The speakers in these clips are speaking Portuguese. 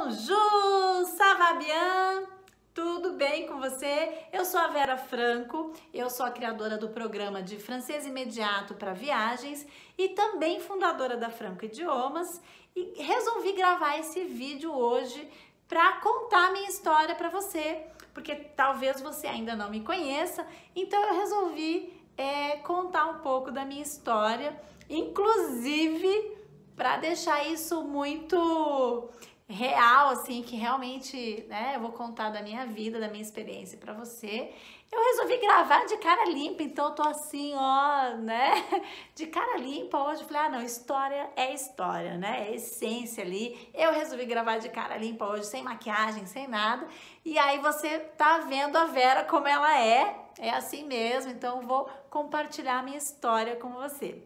Bonjour, ça va bien? Tudo bem com você? Eu sou a Vera Franco, eu sou a criadora do programa de francês imediato para viagens e também fundadora da Franco Idiomas, e resolvi gravar esse vídeo hoje para contar minha história para você, porque talvez você ainda não me conheça, então eu resolvi contar um pouco da minha história, inclusive para deixar isso muito real, assim, que realmente, né, eu vou contar da minha vida, da minha experiência para você. Eu resolvi gravar de cara limpa, então eu tô assim, ó, né, de cara limpa hoje. Falei, não, história é história, né, é essência ali. Eu resolvi gravar de cara limpa hoje, sem maquiagem, sem nada. E aí você tá vendo a Vera como ela é assim mesmo, então eu vou compartilhar a minha história com você.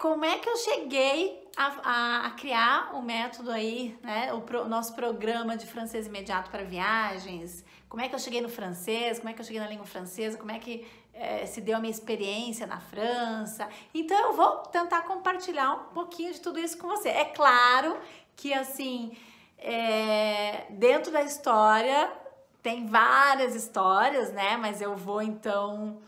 Como é que eu cheguei a criar o método aí, né, o nosso programa de francês imediato para viagens, como é que eu cheguei no francês, como é que eu cheguei na língua francesa, como é que se deu a minha experiência na França. Então eu vou tentar compartilhar um pouquinho de tudo isso com você. É claro que assim, dentro da história tem várias histórias, né, mas eu vou então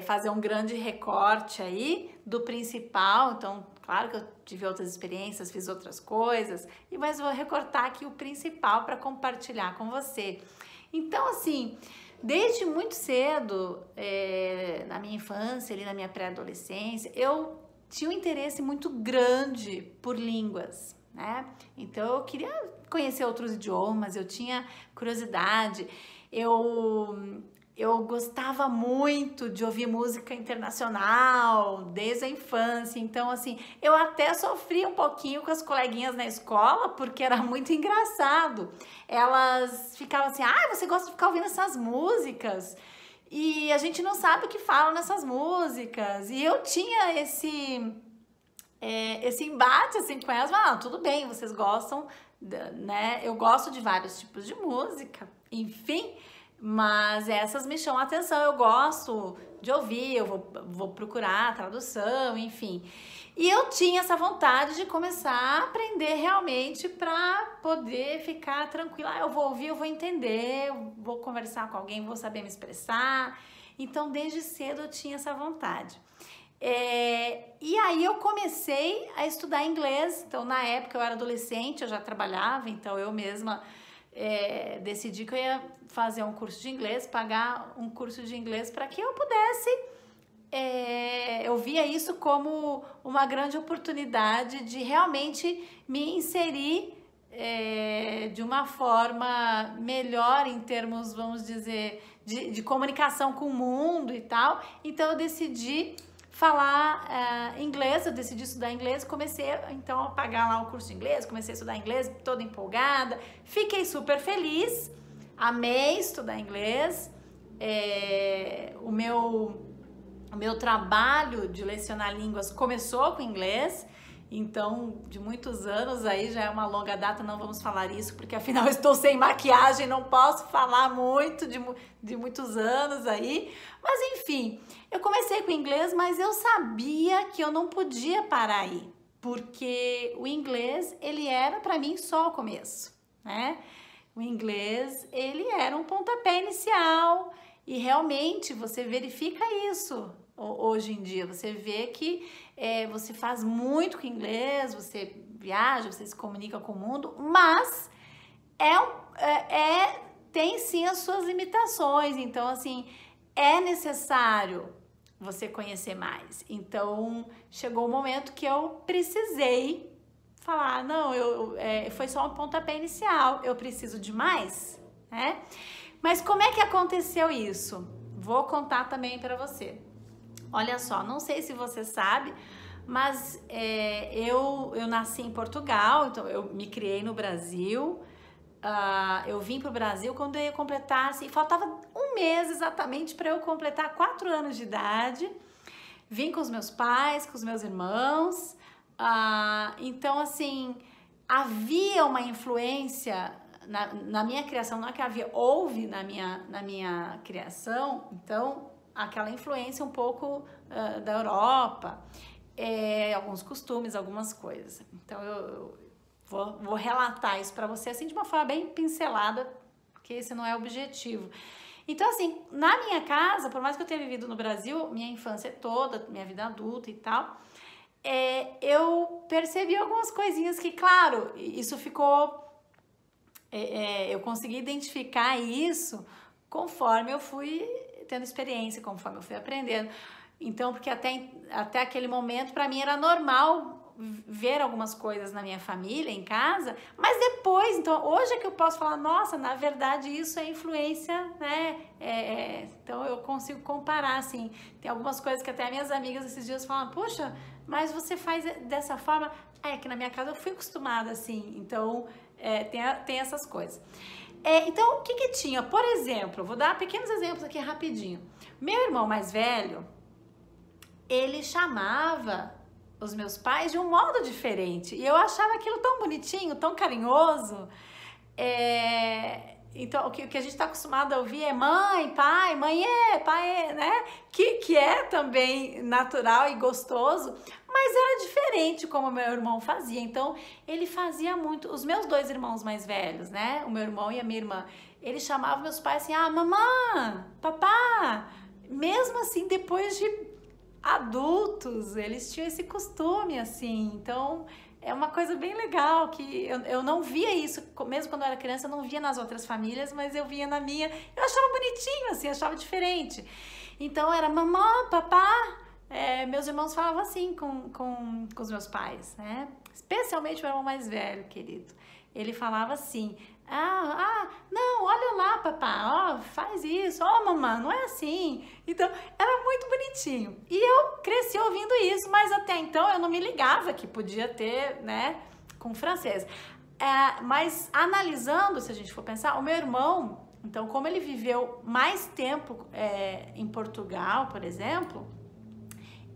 fazer um grande recorte aí do principal. Então, claro que eu tive outras experiências, fiz outras coisas, mas vou recortar aqui o principal para compartilhar com você. Então, assim, desde muito cedo, na minha infância, ali na minha pré-adolescência, eu tinha um interesse muito grande por línguas, né? Então, eu queria conhecer outros idiomas, eu tinha curiosidade, eu gostava muito de ouvir música internacional desde a infância, então assim, eu até sofri um pouquinho com as coleguinhas na escola, porque era muito engraçado. Elas ficavam assim, você gosta de ficar ouvindo essas músicas? E a gente não sabe o que falam nessas músicas. E eu tinha esse embate assim com elas, tudo bem, vocês gostam, né? Eu gosto de vários tipos de música, enfim, mas essas me chamam a atenção, eu gosto de ouvir, eu vou procurar a tradução, enfim. E eu tinha essa vontade de começar a aprender realmente para poder ficar tranquila. Eu vou ouvir, eu vou entender, eu vou conversar com alguém, vou saber me expressar. Então, desde cedo eu tinha essa vontade. E aí eu comecei a estudar inglês. Então, na época eu era adolescente, eu já trabalhava, então eu mesma decidi que eu ia fazer um curso de inglês, pagar um curso de inglês para que eu pudesse, eu via isso como uma grande oportunidade de realmente me inserir de uma forma melhor em termos, vamos dizer, de comunicação com o mundo e tal. Então eu decidi falar inglês, eu decidi estudar inglês, comecei então a pagar lá o curso de inglês, comecei a estudar inglês toda empolgada, fiquei super feliz, amei estudar inglês. O meu trabalho de lecionar línguas começou com inglês, então de muitos anos aí, já é uma longa data, não vamos falar isso, porque afinal eu estou sem maquiagem, não posso falar muito de muitos anos aí, mas enfim, eu comecei com inglês, mas eu sabia que eu não podia parar aí, porque o inglês, ele era para mim só o começo, né? O inglês, ele era um pontapé inicial e realmente você verifica isso hoje em dia. Você vê que você faz muito com inglês, você viaja, você se comunica com o mundo, mas tem sim as suas limitações. Então, assim, é necessário você conhecer mais. Então, chegou o momento que eu precisei falar, não, foi só um pontapé inicial, eu preciso de mais, né? Mas como é que aconteceu isso? Vou contar também para você. Olha só, não sei se você sabe, mas eu nasci em Portugal, então eu me criei no Brasil. Eu vim para o Brasil quando eu ia completar, assim, faltava um mês exatamente para eu completar 4 anos de idade. Vim com os meus pais, com os meus irmãos. Então, assim, havia uma influência na minha criação, não é que houve na minha criação, então, aquela influência um pouco da Europa, alguns costumes, algumas coisas. Então, eu vou relatar isso para você assim de uma forma bem pincelada, porque esse não é o objetivo. Então, assim, na minha casa, por mais que eu tenha vivido no Brasil, minha infância toda, minha vida adulta e tal, eu percebi algumas coisinhas que, claro, isso ficou... eu consegui identificar isso conforme eu fui tendo experiência, conforme eu fui aprendendo. Então, porque até aquele momento, para mim, era normal ver algumas coisas na minha família, em casa, mas depois, então, hoje é que eu posso falar, nossa, na verdade, isso é influência, né? Então, eu consigo comparar, assim, tem algumas coisas que até minhas amigas esses dias falam, poxa, mas você faz dessa forma? É que na minha casa eu fui acostumada, assim, então, tem essas coisas. Então, o que tinha? Por exemplo, vou dar pequenos exemplos aqui rapidinho. Meu irmão mais velho, ele chamava os meus pais de um modo diferente. E eu achava aquilo tão bonitinho, tão carinhoso. Então, o que a gente está acostumado a ouvir é mãe, pai, pai, né? Que é também natural e gostoso, mas era diferente como meu irmão fazia. Então, ele fazia muito. Os meus 2 irmãos mais velhos, né? O meu irmão e a minha irmã, eles chamavam meus pais assim, mamãe, papá. Mesmo assim, depois de adultos, eles tinham esse costume, assim, então é uma coisa bem legal que eu não via isso, mesmo quando eu era criança, eu não via nas outras famílias, mas eu via na minha, eu achava bonitinho, assim, achava diferente. Então era mamãe, papá, meus irmãos falavam assim com os meus pais, né? Especialmente o meu irmão mais velho, querido. Ele falava assim, não, olha lá, papá, faz isso, mamãe, não é assim. Então, era muito bonitinho. E eu cresci ouvindo isso, mas até então eu não me ligava que podia ter, né, com francês. Mas analisando, se a gente for pensar, o meu irmão, então, como ele viveu mais tempo em Portugal, por exemplo,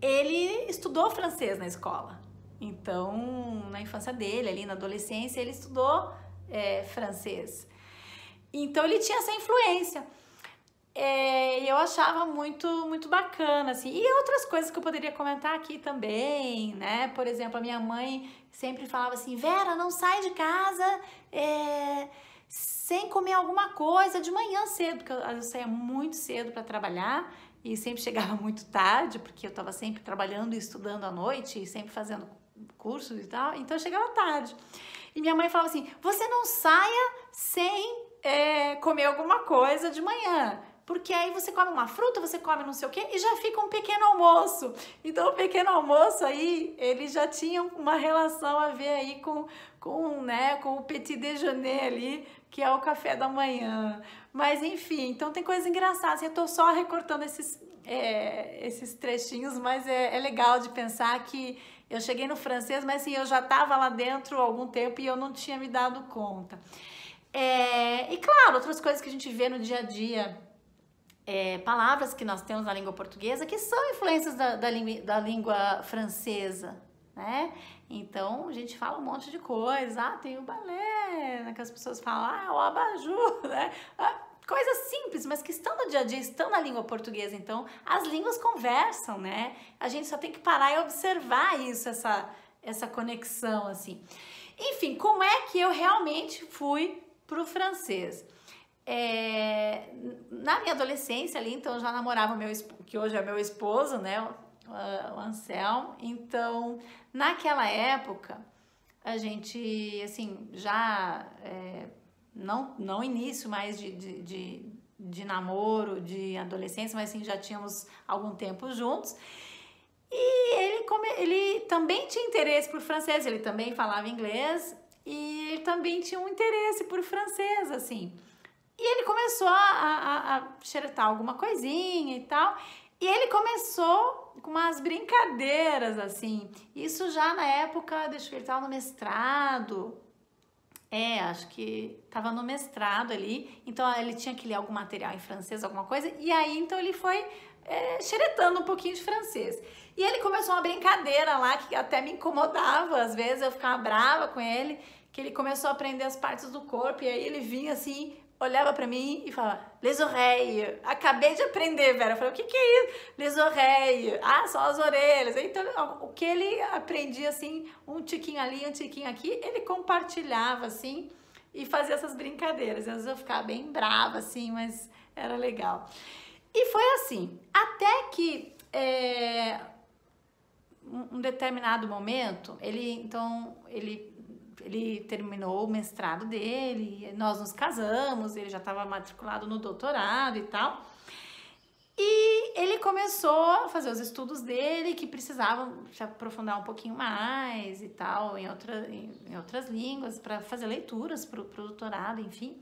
ele estudou francês na escola. Então, na infância dele, ali na adolescência, ele estudou francês. Então, ele tinha essa influência. E eu achava muito, muito bacana, assim. E outras coisas que eu poderia comentar aqui também, né? Por exemplo, a minha mãe sempre falava assim, Vera, não sai de casa sem comer alguma coisa de manhã cedo, porque eu saía muito cedo para trabalhar e sempre chegava muito tarde, porque eu estava sempre trabalhando e estudando à noite e sempre fazendo cursos e tal, então eu chegava tarde. E minha mãe falava assim, você não saia sem comer alguma coisa de manhã, porque aí você come uma fruta, você come não sei o que e já fica um pequeno almoço. Então o pequeno almoço aí, ele já tinha uma relação a ver aí com o petit déjeuner ali, que é o café da manhã. Mas enfim, então tem coisas engraçadas, eu tô só recortando esses trechinhos, mas é legal de pensar que eu cheguei no francês, mas assim, eu já estava lá dentro há algum tempo e eu não tinha me dado conta. E claro, outras coisas que a gente vê no dia a dia, palavras que nós temos na língua portuguesa que são influências da língua francesa, né? Então, a gente fala um monte de coisa. Tem o balé, né, que as pessoas falam, o abajur, né? Coisas simples, mas que estão no dia a dia, estão na língua portuguesa. Então, as línguas conversam, né? A gente só tem que parar e observar isso, essa conexão, assim. Enfim, como é que eu realmente fui pro francês? Na minha adolescência ali, então, eu já namorava que hoje é meu esposo, né? O Anselmo. Então, naquela época, a gente, assim, já... não início mais de namoro, de adolescência, mas assim, já tínhamos algum tempo juntos. E ele também tinha interesse por francês, ele também falava inglês e ele também tinha um interesse por francês, assim. E ele começou a xeretar alguma coisinha e tal, e ele começou com umas brincadeiras, assim. Isso já na época, deixa eu ver, ele estava no mestrado... acho que estava no mestrado ali, então ele tinha que ler algum material em francês, alguma coisa, e aí então ele foi xeretando um pouquinho de francês. E ele começou uma brincadeira lá que até me incomodava, às vezes eu ficava brava com ele, que ele começou a aprender as partes do corpo, e aí ele vinha assim olhava pra mim e falava, les oreilles. Acabei de aprender, Vera. Eu falei, o que que é isso? Les oreilles. Ah, são as orelhas. Então, o que ele aprendia, assim, um tiquinho ali, um tiquinho aqui, ele compartilhava, assim, e fazia essas brincadeiras. Às vezes eu ficava bem brava, assim, mas era legal. E foi assim, até que um determinado momento, ele terminou o mestrado dele, nós nos casamos, ele já estava matriculado no doutorado e tal. E ele começou a fazer os estudos dele, que precisavam se aprofundar um pouquinho mais e tal, em outras línguas, para fazer leituras para o doutorado, enfim.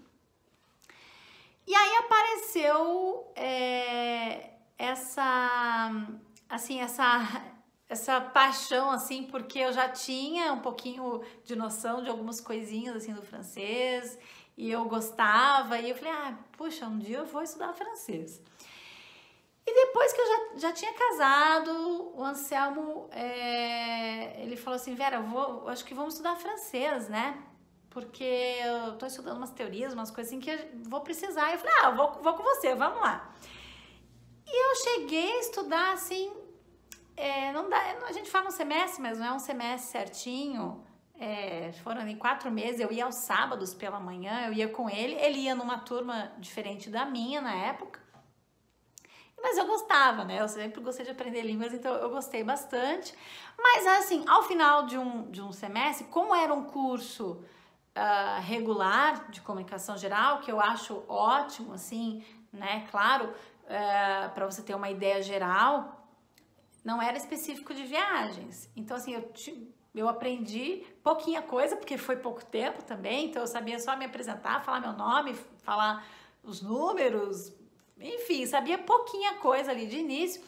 E aí apareceu essa paixão, assim, porque eu já tinha um pouquinho de noção de algumas coisinhas, assim, do francês, e eu gostava, e eu falei, puxa, um dia eu vou estudar francês. E depois que eu já tinha casado, o Anselmo, ele falou assim, Vera, eu acho que vamos estudar francês, né? Porque eu tô estudando umas teorias, umas coisas assim que eu vou precisar. E eu falei, eu vou com você, vamos lá. E eu cheguei a estudar, assim, não dá, a gente fala um semestre, mas não é um semestre certinho. Foram em 4 meses, eu ia aos sábados pela manhã, eu ia com ele ia numa turma diferente da minha na época. Mas eu gostava, né? Eu sempre gostei de aprender línguas, então eu gostei bastante. Mas, assim, ao final de um semestre, como era um curso regular de comunicação geral, que eu acho ótimo, assim, né? Claro, para você ter uma ideia geral, não era específico de viagens. Então, assim, eu aprendi pouquinha coisa, porque foi pouco tempo também, então eu sabia só me apresentar, falar meu nome, falar os números, enfim, sabia pouquinha coisa ali de início.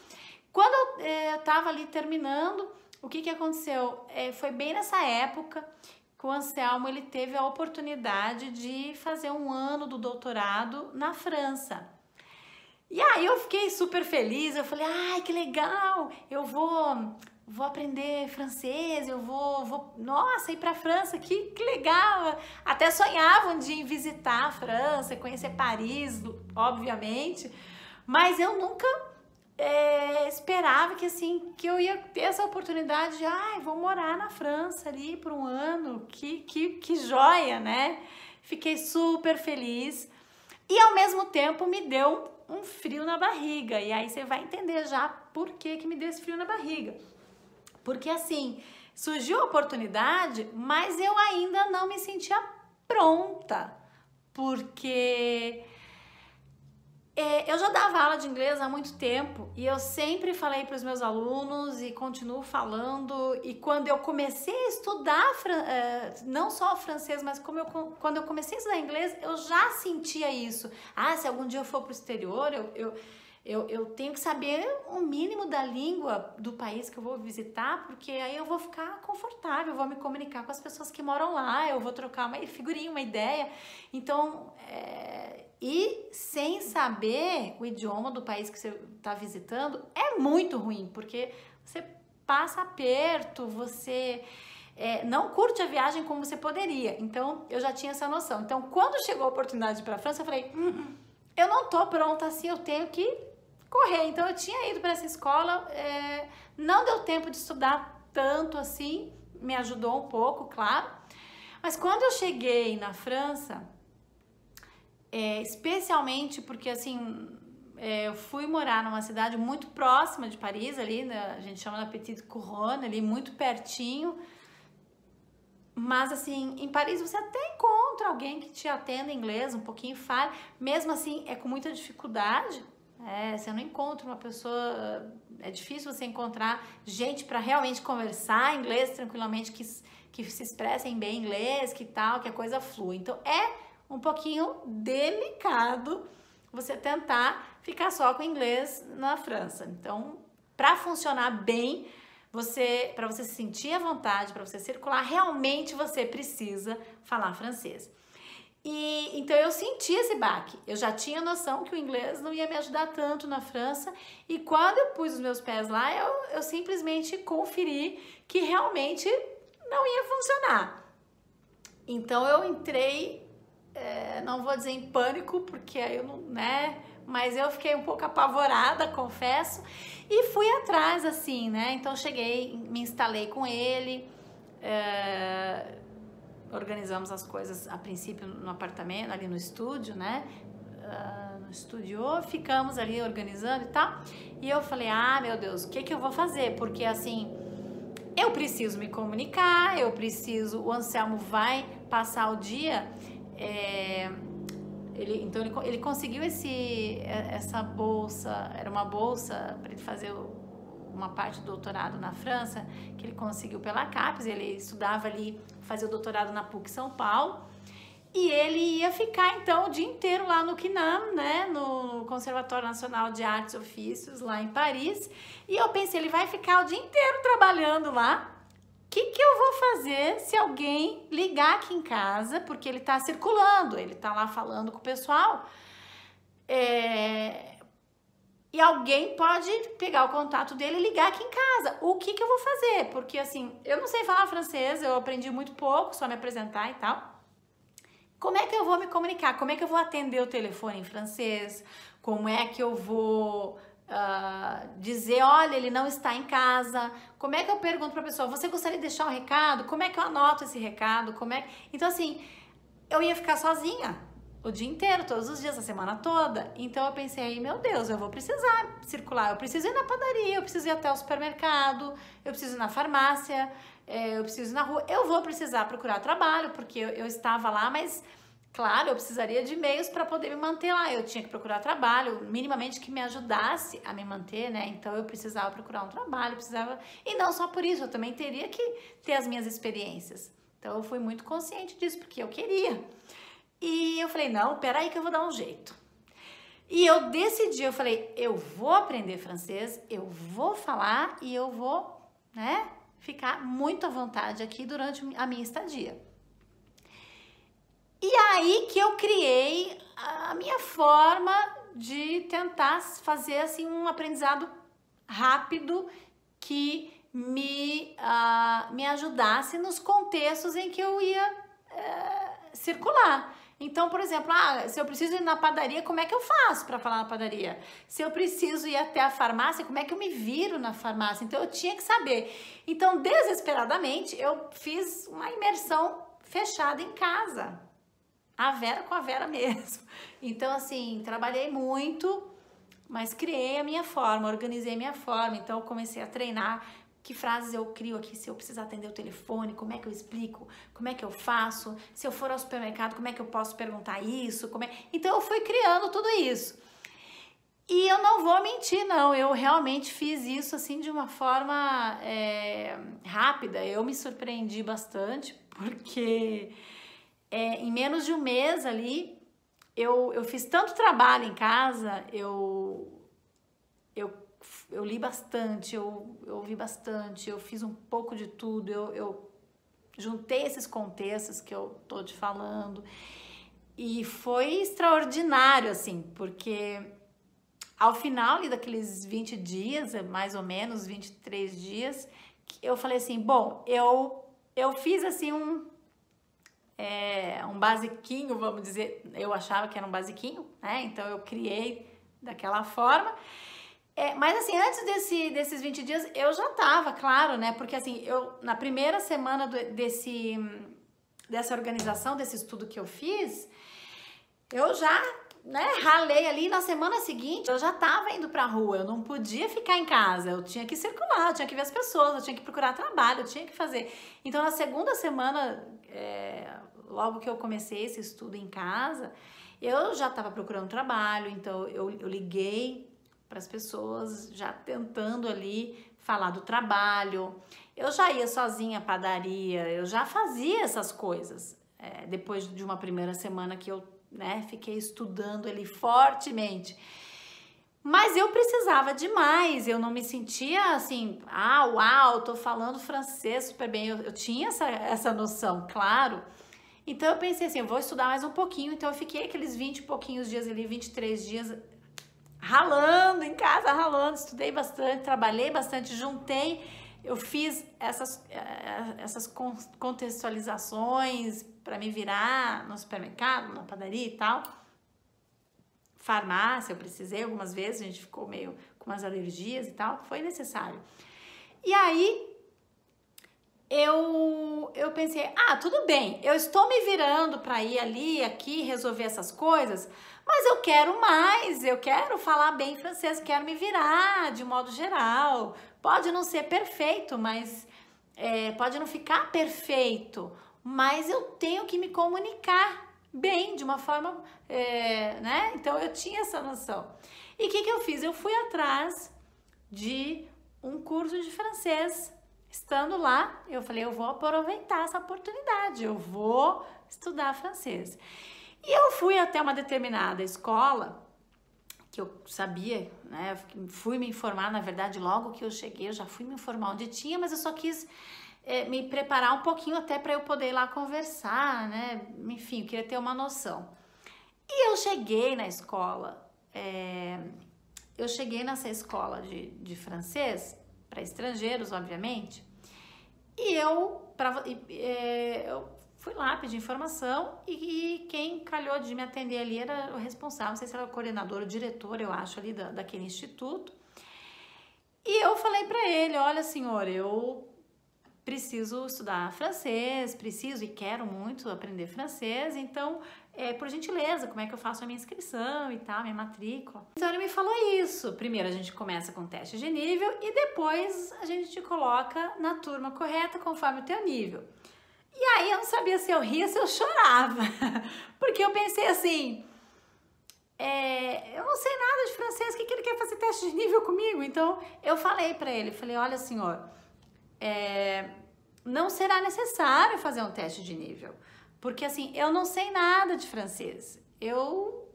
Quando eu tava ali terminando, o que aconteceu? Foi bem nessa época que o Anselmo, ele teve a oportunidade de fazer um ano do doutorado na França. E aí eu fiquei super feliz, eu falei, ai, que legal, eu vou aprender francês, eu nossa, ir pra França, que legal. Até sonhava um dia em visitar a França, conhecer Paris, obviamente, mas eu nunca esperava que, assim, que eu ia ter essa oportunidade de, vou morar na França ali por um ano, que joia, né? Fiquei super feliz e ao mesmo tempo me deu um frio na barriga, e aí você vai entender já por que me deu esse frio na barriga. Porque, assim, surgiu a oportunidade, mas eu ainda não me sentia pronta, porque eu já dava aula de inglês há muito tempo e eu sempre falei para os meus alunos e continuo falando, e quando eu comecei a estudar, não só o francês, mas quando eu comecei a estudar inglês, eu já sentia isso. Se algum dia eu for para o exterior, eu tenho que saber o mínimo da língua do país que eu vou visitar, porque aí eu vou ficar confortável, eu vou me comunicar com as pessoas que moram lá, eu vou trocar uma figurinha, uma ideia. Então, e sem saber o idioma do país que você está visitando é muito ruim, porque você passa aperto, você não curte a viagem como você poderia. Então, eu já tinha essa noção. Então, quando chegou a oportunidade para a França, eu falei, eu não tô pronta assim, eu tenho que correr. Então, eu tinha ido para essa escola, não deu tempo de estudar tanto assim, me ajudou um pouco, claro. Mas quando eu cheguei na França, especialmente porque, assim, eu fui morar numa cidade muito próxima de Paris, ali, a gente chama da Petite Couronne, ali, muito pertinho. Mas, assim, em Paris você até encontra alguém que te atenda em inglês, um pouquinho fala. Mesmo assim, é com muita dificuldade. Você não encontra uma pessoa... É difícil você encontrar gente para realmente conversar inglês tranquilamente, que se expressem bem em inglês, que tal, que a coisa flua. Então, um pouquinho delicado você tentar ficar só com inglês na França. Então, para funcionar bem, para você se sentir à vontade, para você circular, realmente você precisa falar francês. Então eu senti esse baque. Eu já tinha noção que o inglês não ia me ajudar tanto na França, e quando eu pus os meus pés lá, eu simplesmente conferi que realmente não ia funcionar. Então eu entrei não vou dizer em pânico, porque aí eu não, né? Mas eu fiquei um pouco apavorada, confesso, e fui atrás, assim, né? Então cheguei, me instalei com ele, organizamos as coisas a princípio no apartamento, ali no estúdio, né? No estúdio, ficamos ali organizando e tal. E eu falei, meu Deus, o que que eu vou fazer? Porque assim, eu preciso me comunicar, o Anselmo vai passar o dia, ele conseguiu essa bolsa, era uma bolsa para ele fazer uma parte do doutorado na França, que ele conseguiu pela CAPES. Ele estudava ali, fazia o doutorado na PUC São Paulo, e ele ia ficar então o dia inteiro lá no CNAM, né, no Conservatório Nacional de Artes e Ofícios, lá em Paris. E eu pensei, ele vai ficar o dia inteiro trabalhando lá. O que que eu vou fazer se alguém ligar aqui em casa, porque ele tá circulando, ele tá lá falando com o pessoal, e alguém pode pegar o contato dele e ligar aqui em casa. O que que eu vou fazer? Porque assim, eu não sei falar francês, eu aprendi muito pouco, só me apresentar e tal. Como é que eu vou me comunicar? Como é que eu vou atender o telefone em francês? Como é que eu vou dizer, olha, ele não está em casa? Como é que eu pergunto para a pessoa, você gostaria de deixar um recado? Como é que eu anoto esse recado? Então assim, eu ia ficar sozinha o dia inteiro, todos os dias, a semana toda. Então eu pensei, meu Deus, eu vou precisar circular, eu preciso ir na padaria, eu preciso ir até o supermercado, eu preciso ir na farmácia, eu preciso ir na rua, eu vou precisar procurar trabalho, porque eu estava lá, mas claro, eu precisaria de meios para poder me manter lá. Eu tinha que procurar trabalho, minimamente que me ajudasse a me manter, né? Então eu precisava procurar um trabalho, e não só por isso, eu também teria que ter as minhas experiências. Então eu fui muito consciente disso, porque eu queria. E eu falei, não, peraí que eu vou dar um jeito. E eu decidi, eu falei, eu vou aprender francês, eu vou falar e eu vou, né, ficar muito à vontade aqui durante a minha estadia. E aí que eu criei a minha forma de tentar fazer assim um aprendizado rápido que me ajudasse nos contextos em que eu ia circular. Então, por exemplo, se eu preciso ir na padaria, como é que eu faço para falar na padaria? Se eu preciso ir até a farmácia, como é que eu me viro na farmácia? Então, eu tinha que saber. Então, desesperadamente, eu fiz uma imersão fechada em casa. A Vera com a Vera mesmo. Então, assim, trabalhei muito, mas criei a minha forma, organizei a minha forma. Então, eu comecei a treinar. Que frases eu crio aqui, se eu precisar atender o telefone, como é que eu explico, como é que eu faço, se eu for ao supermercado, como é que eu posso perguntar isso, Então eu fui criando tudo isso. E eu não vou mentir, não, eu realmente fiz isso assim de uma forma rápida. Eu me surpreendi bastante, porque em menos de um mês ali, eu fiz tanto trabalho em casa, eu li bastante, eu ouvi bastante, eu fiz um pouco de tudo, eu juntei esses contextos que eu tô te falando, e foi extraordinário, assim, porque ao final ali daqueles 20 dias, mais ou menos 23 dias, eu falei assim, bom, eu fiz assim um basiquinho, vamos dizer, eu achava que era um basiquinho, né, então eu criei daquela forma. Mas assim, antes desses 20 dias, eu já tava, claro, né? Porque assim, na primeira semana dessa organização, desse estudo que eu fiz, eu já, né, ralei ali. Na semana seguinte, eu já tava indo pra rua, eu não podia ficar em casa, eu tinha que circular, eu tinha que ver as pessoas, eu tinha que procurar trabalho, eu tinha que fazer. Então, na segunda semana, logo que eu comecei esse estudo em casa, eu já tava procurando trabalho, então eu liguei para as pessoas, já tentando ali falar do trabalho. Eu já ia sozinha à padaria, eu já fazia essas coisas. Depois de uma primeira semana que eu, né, fiquei estudando ali fortemente. Mas eu precisava de mais, eu não me sentia assim, uau, tô falando francês super bem. Eu tinha essa noção, claro. Então eu pensei assim, eu vou estudar mais um pouquinho. Então eu fiquei aqueles 20 e pouquinhos dias ali, 23 dias, ralando em casa, estudei bastante, trabalhei bastante, juntei, eu fiz essas contextualizações, para me virar no supermercado, na padaria e tal. Farmácia, eu precisei algumas vezes, a gente ficou meio com umas alergias e tal, foi necessário. E aí, eu pensei, tudo bem, eu estou me virando para ir ali, aqui, resolver essas coisas, mas eu quero mais, eu quero falar bem francês, quero me virar de modo geral. Pode não ser perfeito, mas pode não ficar perfeito, mas eu tenho que me comunicar bem, de uma forma, né? Então eu tinha essa noção. E o que eu fiz? Eu fui atrás de um curso de francês. Estando lá, eu falei, eu vou aproveitar essa oportunidade, eu vou estudar francês. E eu fui até uma determinada escola, que eu sabia, né, fui me informar, na verdade, logo que eu cheguei, eu já fui me informar onde tinha, mas eu só quis me preparar um pouquinho até para eu poder ir lá conversar, né, enfim, eu queria ter uma noção. E eu cheguei na escola, de francês, para estrangeiros, obviamente, e eu fui lá pedir informação e quem calhou de me atender ali era o responsável, não sei se era o coordenador, o diretor, eu acho, ali daquele instituto. E eu falei para ele, olha senhor, eu preciso estudar francês, preciso e quero muito aprender francês, então, por gentileza, como é que eu faço a minha inscrição e tal, minha matrícula? Então ele me falou isso, primeiro a gente começa com teste de nível e depois a gente te coloca na turma correta conforme o teu nível. E aí eu não sabia se eu ria, se eu chorava, porque eu pensei assim, eu não sei nada de francês, o que ele quer fazer teste de nível comigo? Então eu falei para ele, olha senhor, não será necessário fazer um teste de nível, porque assim, eu não sei nada de francês, eu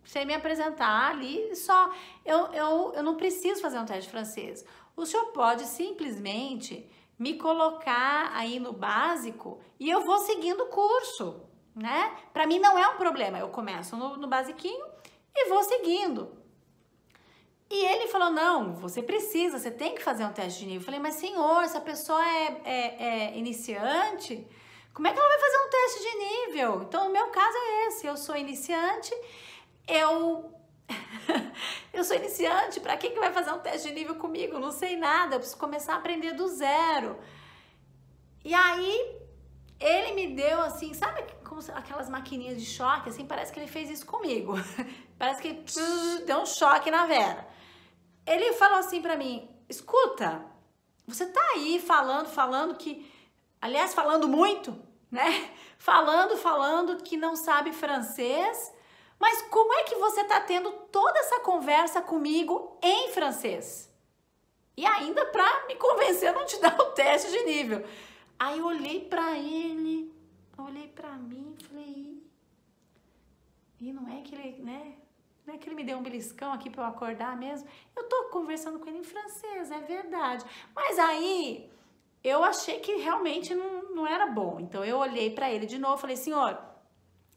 sei me apresentar ali, só, eu não preciso fazer um teste de francês, o senhor pode simplesmente me colocar aí no básico e eu vou seguindo o curso, né? Para mim não é um problema, eu começo no basiquinho e vou seguindo. E ele falou, não, você tem que fazer um teste de nível. Eu falei, mas senhor, se a pessoa é iniciante, como é que ela vai fazer um teste de nível? Então, o meu caso é esse, eu sou iniciante, eu sou iniciante, pra que vai fazer um teste de nível comigo? Eu não sei nada, eu preciso começar a aprender do zero. E aí, ele me deu assim, sabe como aquelas maquininhas de choque, assim, parece que ele fez isso comigo. Parece que ele deu um choque na Vera. Ele falou assim pra mim, escuta, você tá aí falando que, aliás, falando muito, né? Falando que não sabe francês, mas como é que você tá tendo toda essa conversa comigo em francês? E ainda pra me convencer a não te dar o teste de nível. Aí eu olhei pra ele, olhei pra mim e falei, e não é que ele, né? Não é que ele me deu um beliscão aqui pra eu acordar mesmo? Eu tô conversando com ele em francês, é verdade. Mas aí eu achei que realmente não era bom. Então eu olhei pra ele de novo e falei, senhor,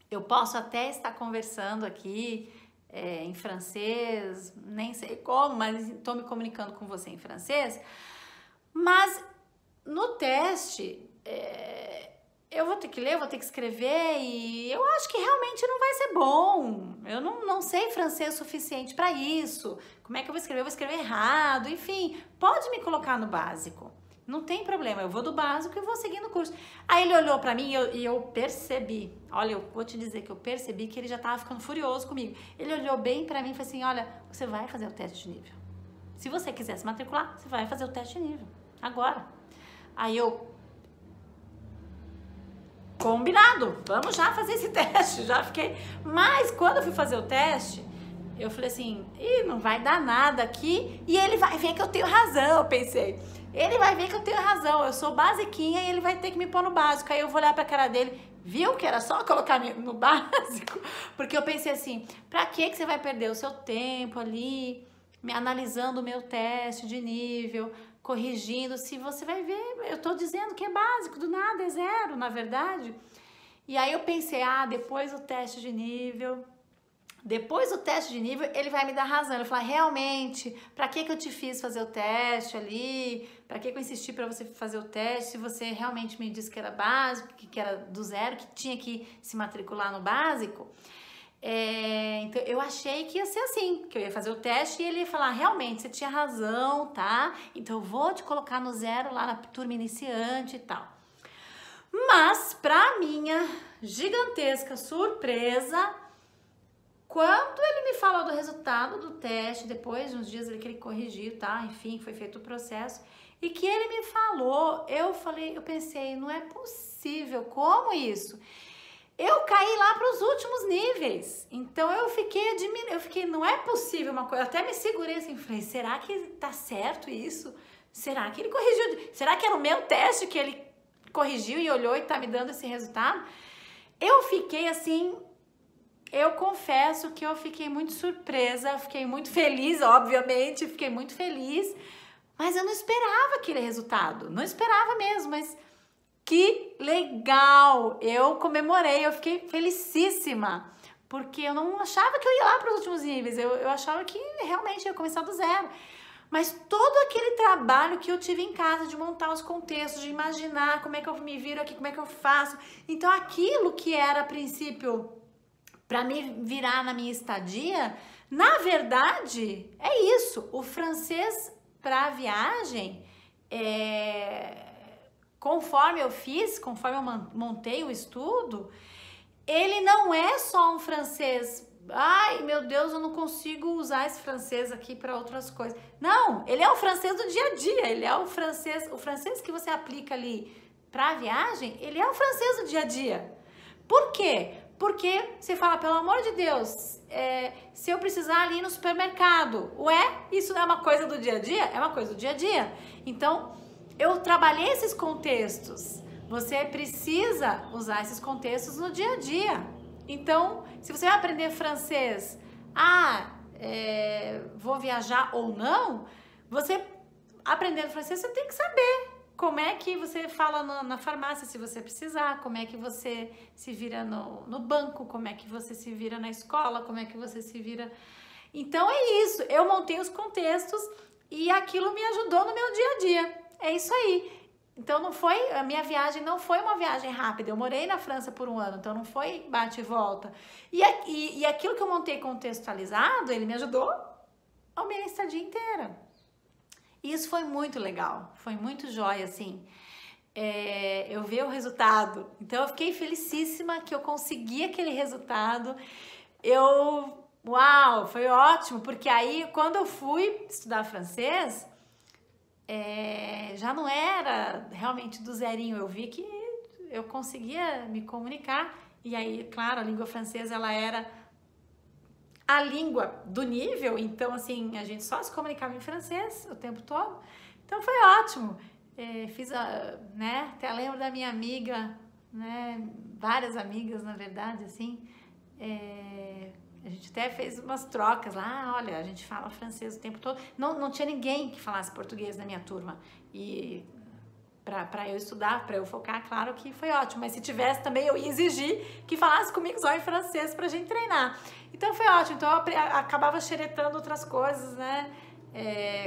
eu posso até estar conversando aqui em francês, nem sei como, mas estou me comunicando com você em francês. Mas no teste, eu vou ter que ler, vou ter que escrever e eu acho que realmente não vai ser bom. Eu não sei francês suficiente para isso. Como é que eu vou escrever? Eu vou escrever errado, enfim. Pode me colocar no básico. Não tem problema, eu vou do básico e vou seguindo o curso. Aí ele olhou pra mim e eu percebi, olha, eu vou te dizer que eu percebi que ele já tava ficando furioso comigo. Ele olhou bem pra mim e falou assim, olha, você vai fazer o teste de nível. Se você quiser se matricular, você vai fazer o teste de nível, agora. Aí eu, combinado, vamos já fazer esse teste, já fiquei. Mas quando eu fui fazer o teste, eu falei assim, não vai dar nada aqui e ele vai ver que eu tenho razão, eu pensei. Ele vai ver que eu tenho razão, eu sou basiquinha e ele vai ter que me pôr no básico. Aí eu vou olhar pra cara dele, viu que era só colocar no básico? Porque eu pensei assim, pra que você vai perder o seu tempo ali, me analisando o meu teste de nível, corrigindo, se você vai ver, eu tô dizendo que é básico, do nada é zero, na verdade. E aí eu pensei, depois do teste de nível, Depois do teste de nível, ele vai me dar razão. Ele vai falar, realmente, pra que eu te fiz fazer o teste ali? Pra que eu insisti pra você fazer o teste? Se você realmente me disse que era básico, que era do zero, que tinha que se matricular no básico. Então, eu achei que ia ser assim, que eu ia fazer o teste e ele ia falar, realmente, você tinha razão, tá? Então, eu vou te colocar no zero lá na turma iniciante e tal. Mas, pra minha gigantesca surpresa, quando ele me falou do resultado do teste, depois de uns dias que ele corrigiu, tá? Enfim, foi feito o processo. E que ele me falou, eu pensei, não é possível, como isso? Eu caí lá para os últimos níveis. Então eu fiquei, não é possível uma coisa. Eu até me segurei assim, falei, será que tá certo isso? Será que ele corrigiu? Será que era o meu teste que ele corrigiu e olhou e tá me dando esse resultado? Eu fiquei assim, eu confesso que eu fiquei muito surpresa, fiquei muito feliz, obviamente, fiquei muito feliz, mas eu não esperava aquele resultado, não esperava mesmo, mas que legal! Eu comemorei, eu fiquei felicíssima, porque eu não achava que eu ia lá para os últimos níveis, eu achava que realmente ia começar do zero. Mas todo aquele trabalho que eu tive em casa de montar os contextos, de imaginar como é que eu me viro aqui, como é que eu faço. Então aquilo que era a princípio para me virar na minha estadia, na verdade é isso. O francês para viagem, conforme eu fiz, conforme eu montei o estudo, ele não é só um francês. Ai, meu Deus, eu não consigo usar esse francês aqui para outras coisas. Não, ele é o francês do dia a dia, ele é o francês que você aplica ali para a viagem, ele é o francês do dia a dia. Por quê? Porque você fala, pelo amor de Deus, se eu precisar ali no supermercado, isso não é uma coisa do dia a dia? É uma coisa do dia a dia. Então, eu trabalhei esses contextos. Você precisa usar esses contextos no dia a dia. Então, se você vai aprender francês, vou viajar ou não, você aprendendo francês, você tem que saber como é que você fala na farmácia se você precisar, como é que você se vira no banco, como é que você se vira na escola, como é que você se vira. Então é isso, eu montei os contextos e aquilo me ajudou no meu dia a dia. É isso aí. Então a minha viagem não foi uma viagem rápida, eu morei na França por 1 ano, então não foi bate e volta. E aquilo que eu montei contextualizado, ele me ajudou a minha estadia inteira. E isso foi muito legal, foi muito jóia, assim, eu ver o resultado. Então eu fiquei felicíssima que eu consegui aquele resultado. Uau, foi ótimo, porque aí quando eu fui estudar francês, já não era realmente do zerinho, eu vi que eu conseguia me comunicar, e aí, claro, a língua francesa, ela era a língua do nível, então, assim, a gente só se comunicava em francês o tempo todo, então foi ótimo, fiz, né, até lembro da minha amiga, né, várias amigas, na verdade, assim, a gente até fez umas trocas lá, olha, a gente fala francês o tempo todo. Não tinha ninguém que falasse português na minha turma. E para eu estudar, para eu focar, claro que foi ótimo. Mas se tivesse também, eu ia exigir que falasse comigo só em francês pra gente treinar. Então foi ótimo. Então eu acabava xeretando outras coisas, né?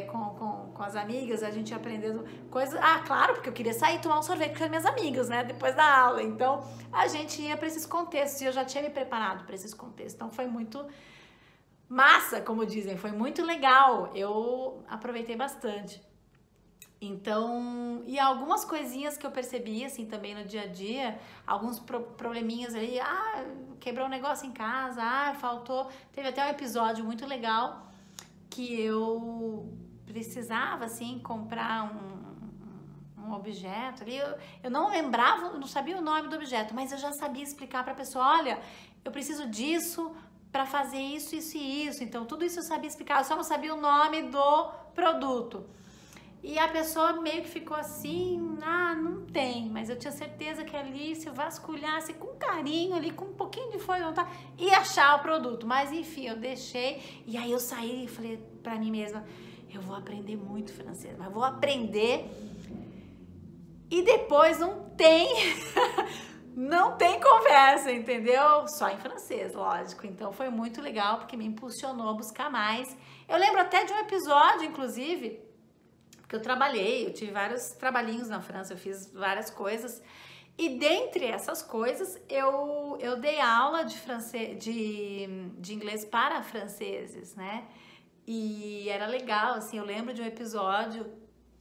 Com as amigas, a gente aprendendo coisas. Claro, porque eu queria sair tomar um sorvete com as minhas amigas, né? Depois da aula. Então, a gente ia para esses contextos e eu já tinha me preparado para esses contextos. Então, foi muito massa, como dizem. Foi muito legal. Eu aproveitei bastante. Então, e algumas coisinhas que eu percebi, assim, também no dia a dia, alguns probleminhas ali. Quebrou um negócio em casa. Faltou. Teve até um episódio muito legal que eu precisava, assim, comprar um objeto ali. Eu não lembrava, não sabia o nome do objeto, mas eu já sabia explicar para a pessoa, olha, eu preciso disso para fazer isso, isso e isso. Então, tudo isso eu sabia explicar, eu só não sabia o nome do produto. E a pessoa meio que ficou assim, não tem, mas eu tinha certeza que ali, se eu vasculhasse com carinho ali, com um pouquinho de folha de vontade, ia achar o produto. Mas enfim, eu deixei, e aí eu saí e falei pra mim mesma, eu vou aprender muito francês, mas vou aprender. E depois não tem não tem conversa, entendeu? Só em francês, lógico. Então foi muito legal porque me impulsionou a buscar mais. Eu lembro até de um episódio, inclusive, que eu trabalhei, eu tive vários trabalhinhos na França, eu fiz várias coisas. E dentre essas coisas, eu dei aula de francês, de inglês para franceses, né? E era legal, assim, eu lembro de um episódio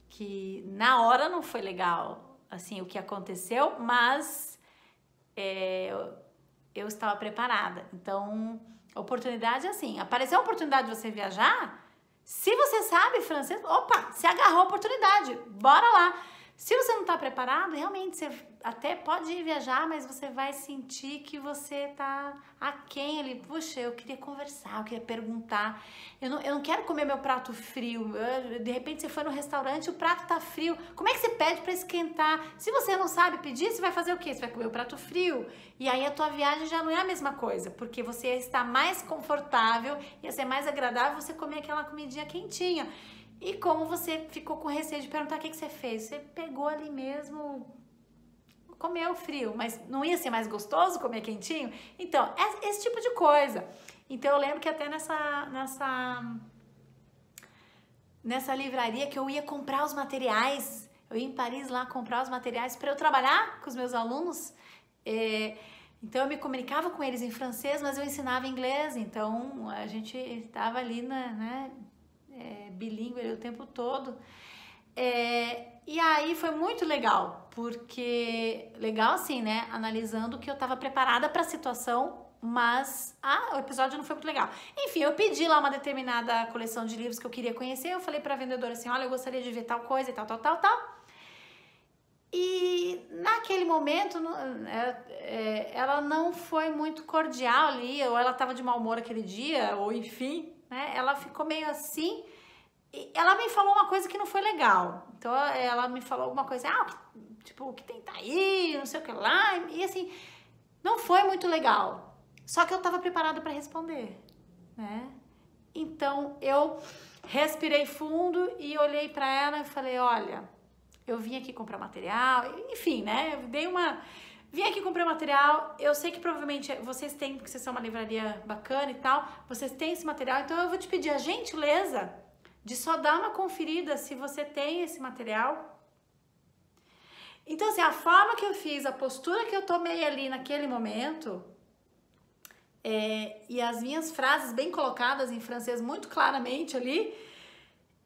que na hora não foi legal, assim, o que aconteceu, mas eu estava preparada. Então, a oportunidade é assim, apareceu a oportunidade de você viajar, se você sabe francês, opa, você agarrou a oportunidade, bora lá. Se você não está preparado, realmente você até pode ir viajar, mas você vai sentir que você tá aquém ali. Puxa, eu queria conversar, eu queria perguntar. Eu não quero comer meu prato frio. De repente você foi no restaurante, o prato tá frio. Como é que você pede para esquentar? Se você não sabe pedir, você vai fazer o quê? Você vai comer o prato frio. E aí a tua viagem já não é a mesma coisa, porque você está mais confortável, ia ser mais agradável você comer aquela comidinha quentinha. E como você ficou com receio de perguntar o que você fez, você pegou ali mesmo, comeu frio, mas não ia ser mais gostoso comer quentinho? Então, é esse tipo de coisa. Então, eu lembro que até nessa livraria que eu ia comprar os materiais, eu ia em Paris lá comprar os materiais para eu trabalhar com os meus alunos. Então, eu me comunicava com eles em francês, mas eu ensinava inglês, então a gente estava ali bilíngue o tempo todo. E aí foi muito legal, porque legal assim, né? Analisando que eu estava preparada para a situação, mas o episódio não foi muito legal. Enfim, eu pedi lá uma determinada coleção de livros que eu queria conhecer. Eu falei para a vendedora assim: olha, eu gostaria de ver tal coisa e tal. E naquele momento ela não foi muito cordial ali, ou ela estava de mau humor aquele dia, ou enfim, né? Ela ficou meio assim. E ela me falou uma coisa que não foi legal. Então ela me falou alguma coisa, tipo, o que tem tá aí, não sei o que lá. E assim, não foi muito legal. Só que eu tava preparada para responder, né? Então eu respirei fundo e olhei para ela e falei: olha, eu vim aqui comprar material, enfim, né? Vim aqui comprar material, eu sei que provavelmente vocês têm, porque vocês são uma livraria bacana e tal, vocês têm esse material, então eu vou te pedir a gentileza de só dar uma conferida se você tem esse material. Então, assim, a forma que eu fiz, a postura que eu tomei ali naquele momento, e as minhas frases bem colocadas em francês muito claramente ali,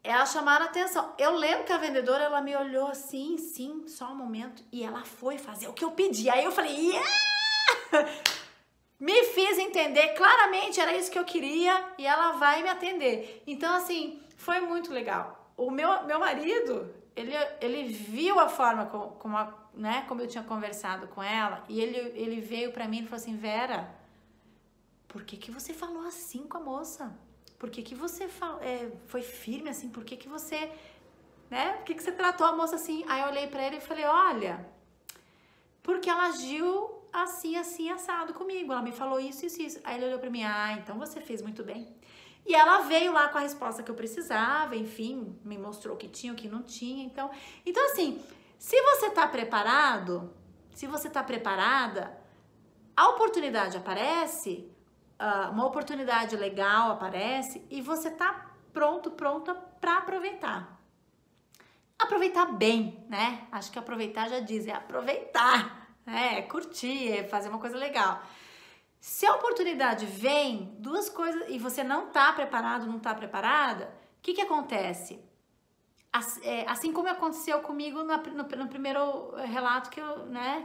elas chamaram a atenção. Eu lembro que a vendedora, ela me olhou assim, sim, só um momento, e ela foi fazer o que eu pedi. Aí eu falei, yeah! Me fiz entender, claramente era isso que eu queria, e ela vai me atender. Então, assim, foi muito legal. O meu marido, ele viu a forma como eu tinha conversado com ela, e ele veio pra mim e falou assim: Vera, por que você falou assim com a moça? Por que você foi firme assim? Por que você, né? Por que você tratou a moça assim? Aí eu olhei pra ele e falei: olha, porque ela agiu assim, assim, assado comigo. Ela me falou isso. Aí ele olhou pra mim: então você fez muito bem. E ela veio lá com a resposta que eu precisava, enfim, me mostrou o que tinha, o que não tinha. Então assim, se você tá preparado, se você tá preparada, a oportunidade aparece, uma oportunidade legal aparece e você tá pronta para aproveitar. Aproveitar bem, né? Acho que aproveitar já diz, aproveitar, curtir, fazer uma coisa legal. Se a oportunidade vem, duas coisas, e você não tá preparado, não tá preparada, o que acontece? Assim como aconteceu comigo no primeiro relato que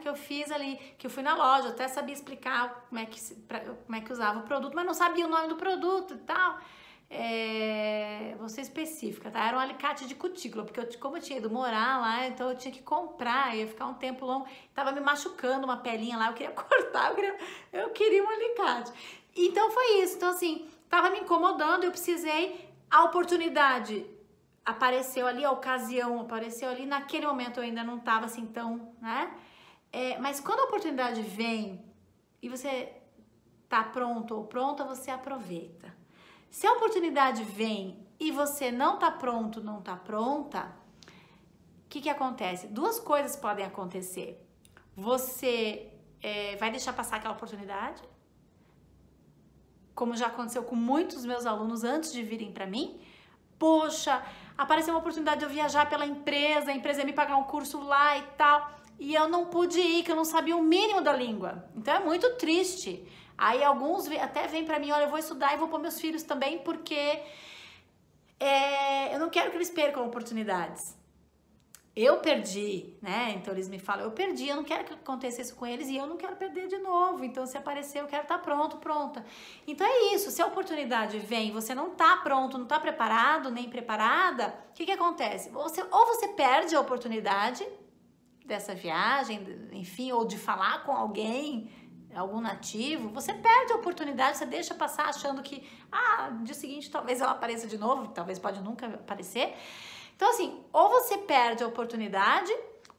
eu fiz ali, que eu fui na loja, eu até sabia explicar como é que usava o produto, mas não sabia o nome do produto e tal. Vou ser específica, tá? Era um alicate de cutícula, porque como eu tinha ido morar lá, então eu tinha que comprar, ia ficar um tempo longo, tava me machucando uma pelinha lá, eu queria cortar, eu queria um alicate. Então foi isso, então assim, tava me incomodando, eu precisei, a oportunidade apareceu ali, a ocasião apareceu ali, naquele momento eu ainda não tava assim tão, né? Mas quando a oportunidade vem e você tá pronto ou pronta, você aproveita. Se a oportunidade vem e você não tá pronto, não tá pronta, o que acontece? Duas coisas podem acontecer. Você vai deixar passar aquela oportunidade? Como já aconteceu com muitos meus alunos antes de virem para mim. Poxa, apareceu uma oportunidade de eu viajar pela empresa, a empresa ia me pagar um curso lá e tal, e eu não pude ir, que eu não sabia o mínimo da língua. Então é muito triste. Aí alguns até vêm para mim, olha, eu vou estudar e vou pôr meus filhos também, porque eu não quero que eles percam oportunidades. Eu perdi, né? Então eles me falam, eu perdi, eu não quero que aconteça isso com eles e eu não quero perder de novo. Então se aparecer, eu quero estar pronto, pronta. Então é isso, se a oportunidade vem e você não está pronto, não está preparado, nem preparada, o que acontece? Ou você perde a oportunidade dessa viagem, enfim, ou de falar com alguém, algum nativo, você perde a oportunidade, você deixa passar achando que, no dia seguinte talvez ela apareça de novo, talvez pode nunca aparecer. Então, assim, ou você perde a oportunidade,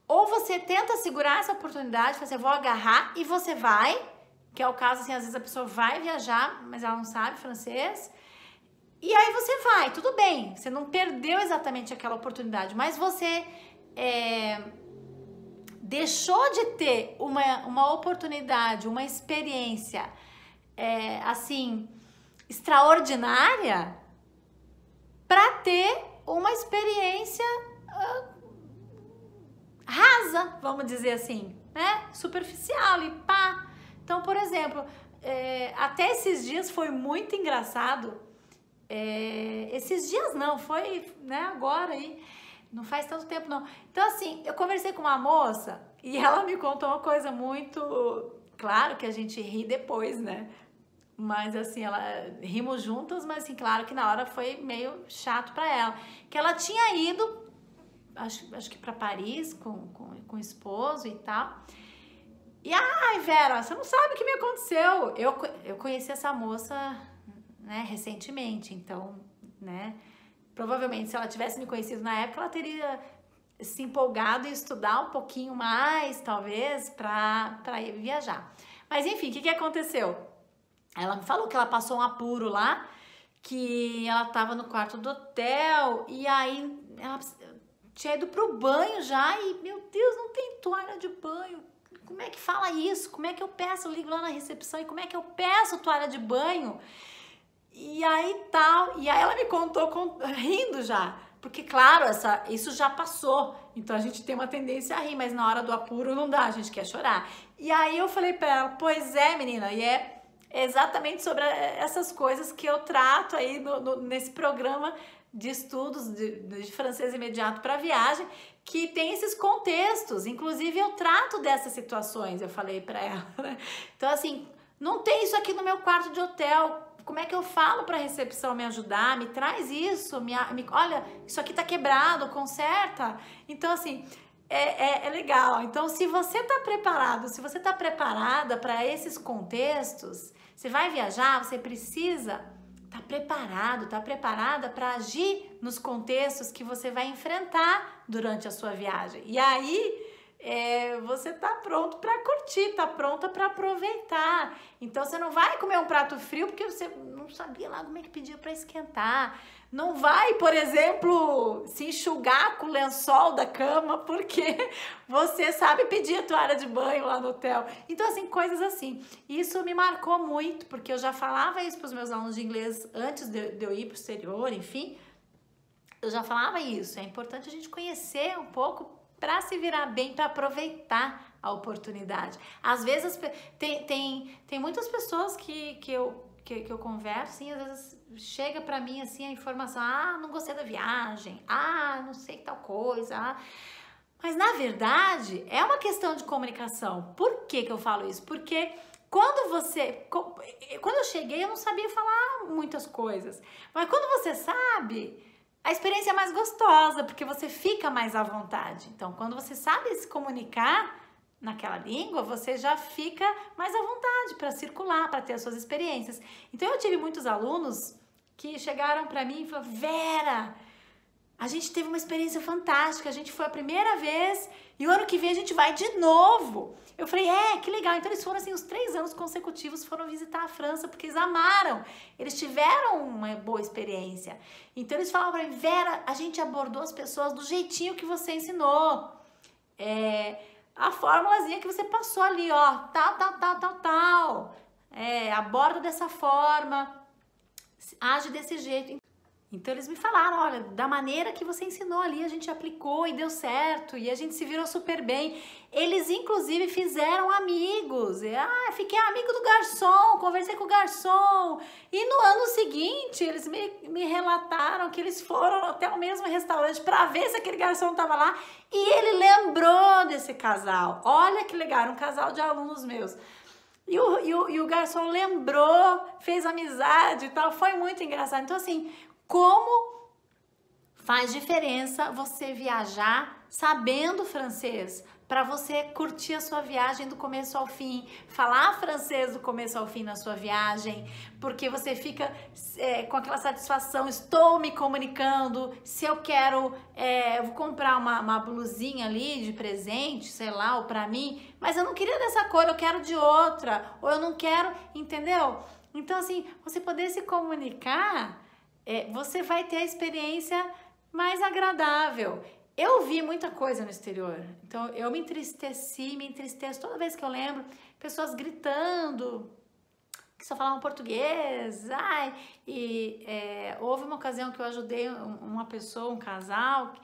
ou você tenta segurar essa oportunidade, você vou agarrar e você vai, que é o caso, assim, às vezes a pessoa vai viajar, mas ela não sabe francês, e aí você vai, tudo bem, você não perdeu exatamente aquela oportunidade, mas você deixou de ter uma oportunidade, uma experiência, assim, extraordinária para ter uma experiência rasa, vamos dizer assim, né? Superficial e pá. Então, por exemplo, até esses dias foi muito engraçado. Esses dias não, foi, né, agora aí, não faz tanto tempo não. Então, assim, eu conversei com uma moça e ela me contou uma coisa muito... Claro que a gente ri depois, né? Mas assim, rimos juntas, mas assim, claro que na hora foi meio chato pra ela. Que ela tinha ido, acho que pra Paris com o esposo e tal. E, Vera, você não sabe o que me aconteceu. Eu conheci essa moça, né, recentemente, então, né, provavelmente se ela tivesse me conhecido na época, ela teria se empolgado em estudar um pouquinho mais, talvez, pra ir viajar. Mas enfim, o que aconteceu? Ela me falou que ela passou um apuro lá, que ela tava no quarto do hotel e aí ela tinha ido pro banho já e, meu Deus, não tem toalha de banho. Como é que fala isso? Como é que eu peço? Eu ligo lá na recepção e como é que eu peço toalha de banho? E aí tal, e aí ela me contou rindo já, porque claro, isso já passou, então a gente tem uma tendência a rir, mas na hora do apuro não dá, a gente quer chorar. E aí eu falei pra ela, pois é, menina, e é exatamente sobre essas coisas que eu trato aí nesse programa de estudos de francês imediato para viagem, que tem esses contextos. Inclusive, eu trato dessas situações, eu falei para ela, né? Então, assim, não tem isso aqui no meu quarto de hotel. Como é que eu falo para a recepção me ajudar? Me traz isso, olha, isso aqui tá quebrado, conserta. Então, assim, é legal. Então, se você tá preparado, se você tá preparada para esses contextos, você vai viajar, você precisa estar preparado, estar preparada para agir nos contextos que você vai enfrentar durante a sua viagem. E aí, você tá pronto para curtir, tá pronta para aproveitar. Então, você não vai comer um prato frio porque você não sabia lá como é que pedia para esquentar. Não vai, por exemplo, se enxugar com o lençol da cama porque você sabe pedir a toalha de banho lá no hotel. Então, assim, coisas assim. Isso me marcou muito, porque eu já falava isso para os meus alunos de inglês antes de eu ir para o exterior, enfim. Eu já falava isso. É importante a gente conhecer um pouco para se virar bem, para aproveitar a oportunidade. Às vezes, tem muitas pessoas que eu converso, assim, às vezes chega pra mim assim a informação, não gostei da viagem, não sei tal coisa, mas na verdade é uma questão de comunicação. Por que eu falo isso? Porque quando eu cheguei eu não sabia falar muitas coisas, mas quando você sabe, a experiência é mais gostosa, porque você fica mais à vontade. Então, quando você sabe se comunicar naquela língua, você já fica mais à vontade para circular, para ter as suas experiências. Então, eu tive muitos alunos que chegaram para mim e falaram, Vera, a gente teve uma experiência fantástica, a gente foi a primeira vez e o ano que vem a gente vai de novo. Eu falei, que legal. Então, eles foram assim, os 3 anos consecutivos foram visitar a França, porque eles amaram, eles tiveram uma boa experiência. Então, eles falavam para mim, Vera, a gente abordou as pessoas do jeitinho que você ensinou. a formulazinha que você passou ali, ó, tal. Aborda dessa forma, age desse jeito. Então eles me falaram, olha, da maneira que você ensinou ali, a gente aplicou e deu certo, e a gente se virou super bem. Eles inclusive fizeram amigos. Fiquei amigo do garçom, conversei com o garçom. E no ano seguinte, eles me relataram que eles foram até o mesmo restaurante para ver se aquele garçom estava lá. E ele lembrou desse casal. Olha que legal, era um casal de alunos meus. E o garçom lembrou, fez amizade e tal, foi muito engraçado. Então assim, como faz diferença você viajar sabendo francês, para você curtir a sua viagem do começo ao fim, falar francês do começo ao fim na sua viagem, porque você fica com aquela satisfação, estou me comunicando, se eu quero, eu vou comprar uma blusinha ali de presente, sei lá, ou para mim, mas eu não queria dessa cor, eu quero de outra, ou eu não quero, entendeu? Então assim, você poder se comunicar, você vai ter a experiência mais agradável. Eu vi muita coisa no exterior, então eu me entristeço toda vez que eu lembro, pessoas gritando, que só falavam português, houve uma ocasião que eu ajudei uma pessoa, um casal,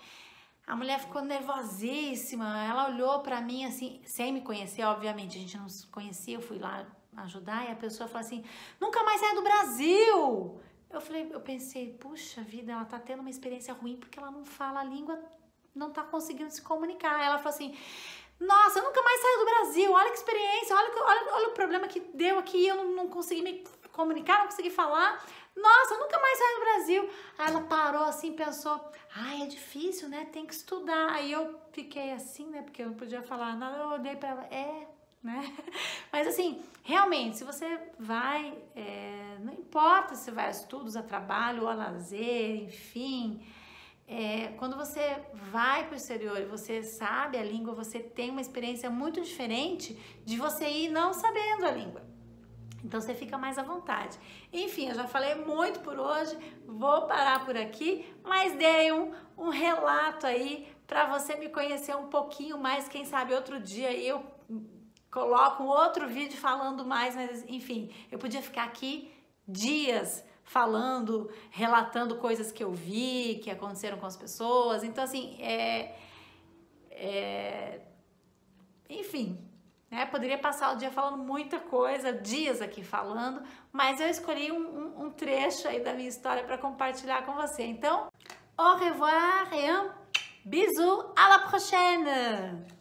a mulher ficou nervosíssima, ela olhou pra mim assim, sem me conhecer, obviamente, a gente não se conhecia, eu fui lá ajudar e a pessoa falou assim, nunca mais saia do Brasil! Eu pensei, puxa vida, ela tá tendo uma experiência ruim porque ela não fala a língua, não tá conseguindo se comunicar. Ela falou assim, nossa, eu nunca mais saio do Brasil, olha que experiência, olha o problema que deu aqui, eu não consegui me comunicar, não consegui falar. Nossa, eu nunca mais saio do Brasil. Aí ela parou assim, pensou, é difícil, né, tem que estudar. Aí eu fiquei assim, né, porque eu não podia falar nada, eu olhei pra ela, né? Mas assim, realmente, se você vai, não importa se você vai a estudos, a trabalho ou a lazer, enfim, quando você vai para o exterior e você sabe a língua, você tem uma experiência muito diferente de você ir não sabendo a língua. Então você fica mais à vontade. Enfim, eu já falei muito por hoje, vou parar por aqui, mas dei um relato aí para você me conhecer um pouquinho mais, quem sabe outro dia eu coloco um outro vídeo falando mais, mas enfim, eu podia ficar aqui dias falando, relatando coisas que eu vi, que aconteceram com as pessoas. Então assim, enfim, né? Poderia passar o dia falando muita coisa, dias aqui falando, mas eu escolhi um trecho aí da minha história para compartilhar com você. Então, au revoir et un bisou, à la prochaine!